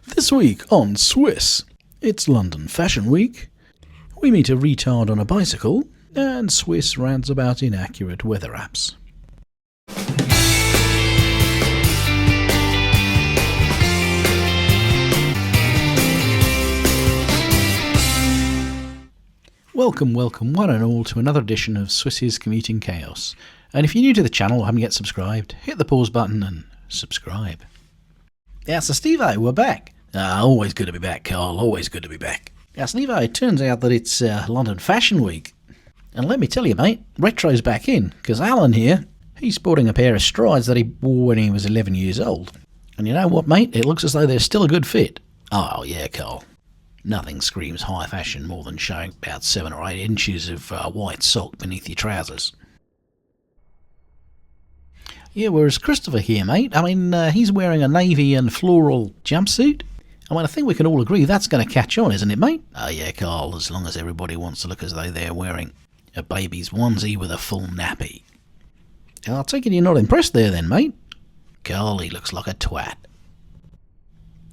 This week on Swiss, it's London Fashion Week. We meet a retard on a bicycle, and Swiss rants about inaccurate weather apps. Welcome one and all to another edition of Swiss's Commuting Chaos. And if you're new to the channel or haven't yet subscribed, hit the pause button and subscribe. Yeah, so Steve-O, we're back. Always good to be back, Carl, always good to be back. Yeah, Steve-O, it turns out that it's London Fashion Week. And let me tell you, mate, retro's back in, because Alan here, he's sporting a pair of strides that he wore when he was 11 years old. And you know what, mate, it looks as though they're still a good fit. Oh, yeah, Carl. Nothing screams high fashion more than showing about 7 or 8 inches of white sock beneath your trousers. Yeah, whereas Christopher here, mate, he's wearing a navy and floral jumpsuit. I think we can all agree that's going to catch on, isn't it, mate? Oh, yeah, Carl, as long as everybody wants to look as though they're wearing a baby's onesie with a full nappy. I'll take it you're not impressed there then, mate. Carl, he looks like a twat.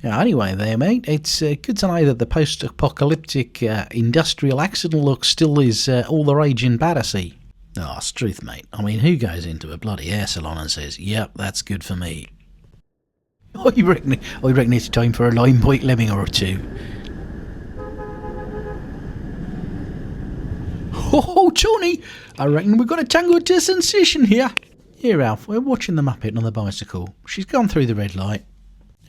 Anyway there, mate, it's good to know that the post-apocalyptic industrial accident look still is all the rage in Battersea. Oh, it's truth, mate. Who goes into a bloody hair salon and says, yep, that's good for me? I reckon it's time for a lime bite lemming or two. Oh, Tony, I reckon we've got a tango to sensation here. Here, Alf, we're watching the Muppet on the bicycle. She's gone through the red light.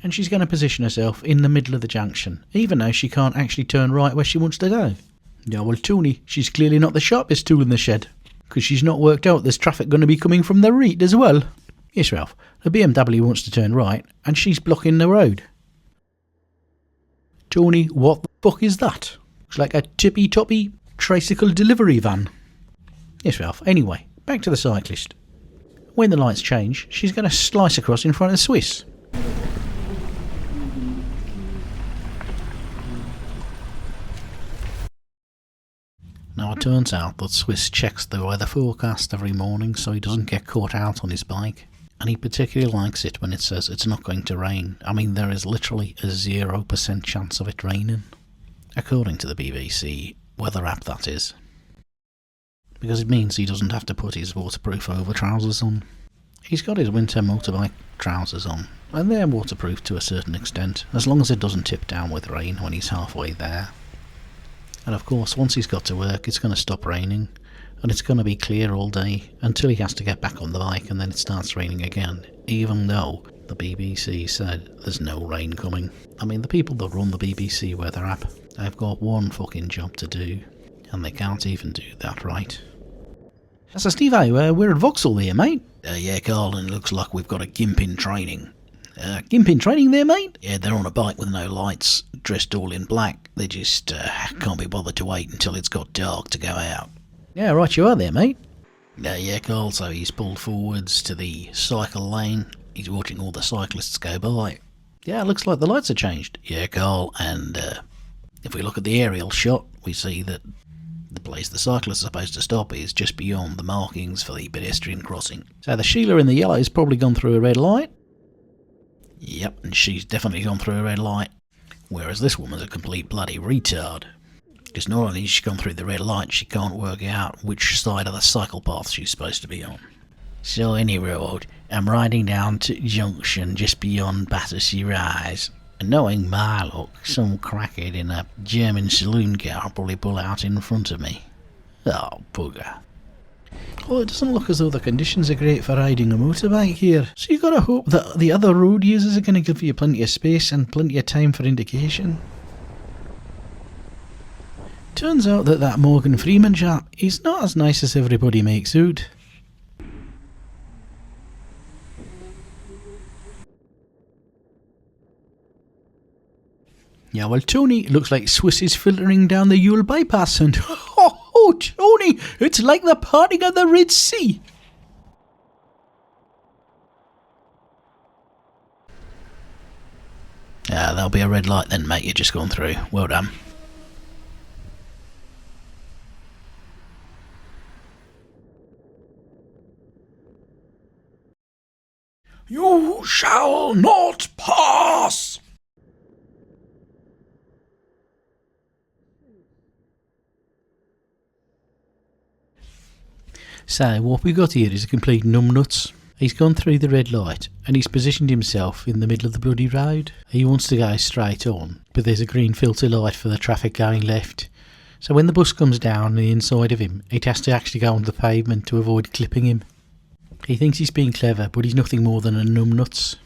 And she's going to position herself in the middle of the junction, even though she can't actually turn right where she wants to go. Yeah, well, Tony, she's clearly not the sharpest tool in the shed, because she's not worked out there's traffic going to be coming from the right as well. Yes, Ralph, the BMW wants to turn right, and she's blocking the road. Tony, what the fuck is that? Looks like a tippy-toppy tricycle delivery van. Yes, Ralph, anyway, back to the cyclist. When the lights change, she's going to slice across in front of Swiss. Now it turns out that Swiss checks the weather forecast every morning so he doesn't get caught out on his bike. And he particularly likes it when it says it's not going to rain. There is literally a 0% chance of it raining. According to the BBC weather app, that is. Because it means he doesn't have to put his waterproof over trousers on. He's got his winter motorbike trousers on, and they're waterproof to a certain extent, as long as it doesn't tip down with rain when he's halfway there. And of course, once he's got to work, it's going to stop raining, and it's going to be clear all day until he has to get back on the bike, and then it starts raining again, even though the BBC said there's no rain coming. The people that run the BBC weather app, they've got one fucking job to do, and they can't even do that right. So Steve-O, we're at Vauxhall here, mate. Yeah, Carl, and it looks like we've got a gimp in training. Gimp in training there, mate? Yeah, they're on a bike with no lights, dressed all in black. They just can't be bothered to wait until it's got dark to go out. Yeah, right you are there, mate. Yeah, Carl, so he's pulled forwards to the cycle lane. He's watching all the cyclists go by. Yeah, looks like the lights have changed. Yeah, Carl, and if we look at the aerial shot, we see that the place the cyclists are supposed to stop is just beyond the markings for the pedestrian crossing. So the Sheila in the yellow has probably gone through a red light. Yep, and she's definitely gone through a red light. Whereas this woman's a complete bloody retard. Because not only has she gone through the red light, she can't work out which side of the cycle path she's supposed to be on. So any road, I'm riding down to Junction just beyond Battersea Rise. And knowing my luck, some crackhead in a German saloon car will probably pull out in front of me. Oh, bugger. Well, it doesn't look as though the conditions are great for riding a motorbike here, so you gotta hope that the other road users are gonna give you plenty of space and plenty of time for indication. Turns out that Morgan Freeman chap is not as nice as everybody makes out. Yeah, well, Tony, it looks like Swiss is filtering down the Yule bypass and... Oh, Tony, it's like the parting of the Red Sea. There'll be a red light then, mate, you've just gone through. Well done. You shall not pass! So what we got here is a complete numbnuts. He's gone through the red light and he's positioned himself in the middle of the bloody road. He wants to go straight on, but there's a green filter light for the traffic going left. So when the bus comes down the inside of him, it has to actually go onto the pavement to avoid clipping him. He thinks he's being clever, but he's nothing more than a numbnuts.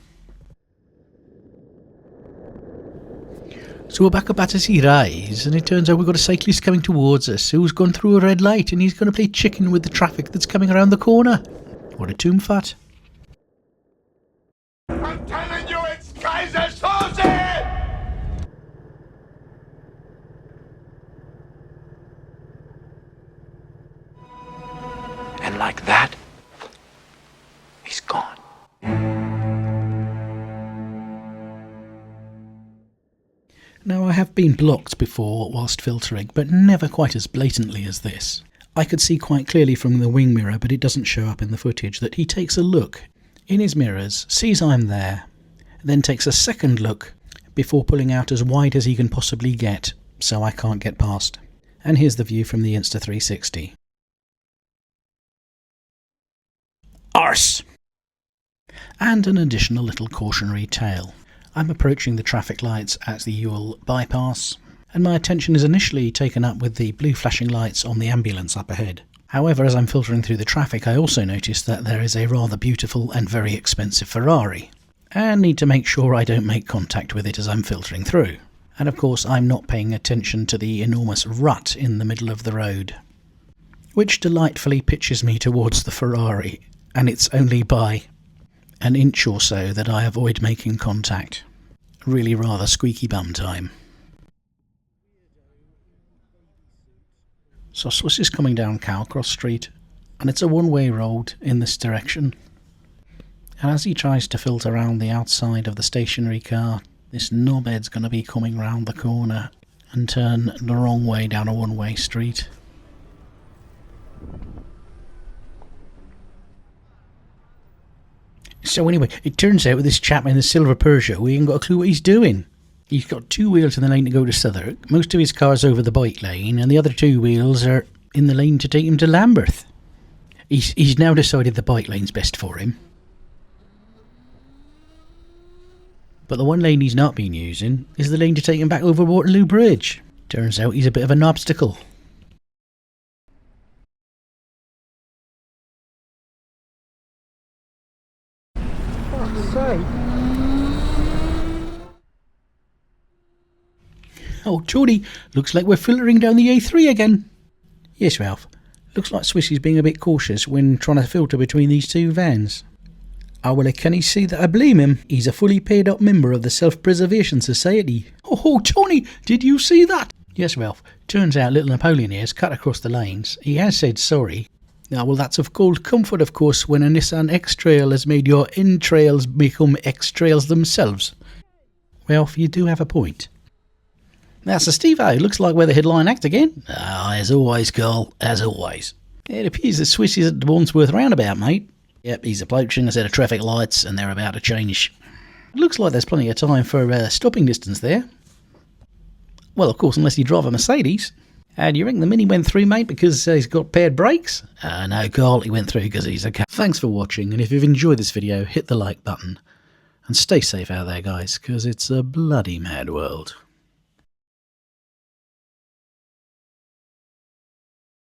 So we're back at Battersea Rise, and it turns out we've got a cyclist coming towards us who's gone through a red light and he's going to play chicken with the traffic that's coming around the corner. What a tomb fat. I'm telling you, it's Kaiser Soze! And like that, he's gone. Now, I have been blocked before whilst filtering, but never quite as blatantly as this. I could see quite clearly from the wing mirror, but it doesn't show up in the footage, that he takes a look in his mirrors, sees I'm there, then takes a second look before pulling out as wide as he can possibly get, so I can't get past. And here's the view from the Insta360. Arse! And an additional little cautionary tale. I'm approaching the traffic lights at the Ewell bypass, and my attention is initially taken up with the blue flashing lights on the ambulance up ahead. However, as I'm filtering through the traffic, I also notice that there is a rather beautiful and very expensive Ferrari, and need to make sure I don't make contact with it as I'm filtering through. And of course, I'm not paying attention to the enormous rut in the middle of the road, which delightfully pitches me towards the Ferrari, and it's only by an inch or so that I avoid making contact. Really rather squeaky bum time. So Swiss is coming down Cowcross Street, and it's a one-way road in this direction. And as he tries to filter around the outside of the stationary car, this knobhead's going to be coming round the corner and turn the wrong way down a one-way street. So anyway, it turns out with this chap in the silver Peugeot, he ain't got a clue what he's doing. He's got two wheels in the lane to go to Southwark, most of his car's over the bike lane, and the other two wheels are in the lane to take him to Lambeth. He's now decided the bike lane's best for him. But the one lane he's not been using is the lane to take him back over Waterloo Bridge. Turns out he's a bit of an obstacle. Oh, Tony, looks like we're filtering down the A3 again. Yes, Ralph. Looks like Swissy's being a bit cautious when trying to filter between these two vans. Oh, well, can he see that I blame him? He's a fully paid up member of the Self-Preservation Society. Oh, Tony, did you see that? Yes, Ralph. Turns out little Napoleon here's cut across the lanes. He has said sorry. Now, well, that's of cold comfort, of course, when a Nissan X-Trail has made your entrails become X-Trails themselves. Ralph, you do have a point. Now, so Steve-O, looks like we're the headline act again. As always, Carl, as always. It appears that Swiss is at the Wandsworth roundabout, mate. Yep, he's approaching a set of traffic lights and they're about to change. It looks like there's plenty of time for stopping distance there. Well, of course, unless you drive a Mercedes. Do you reckon the Mini went through, mate, because he's got paired brakes? No, Carl, he went through because he's a cat. Thanks for watching, and if you've enjoyed this video, hit the like button. And stay safe out there, guys, because it's a bloody mad world.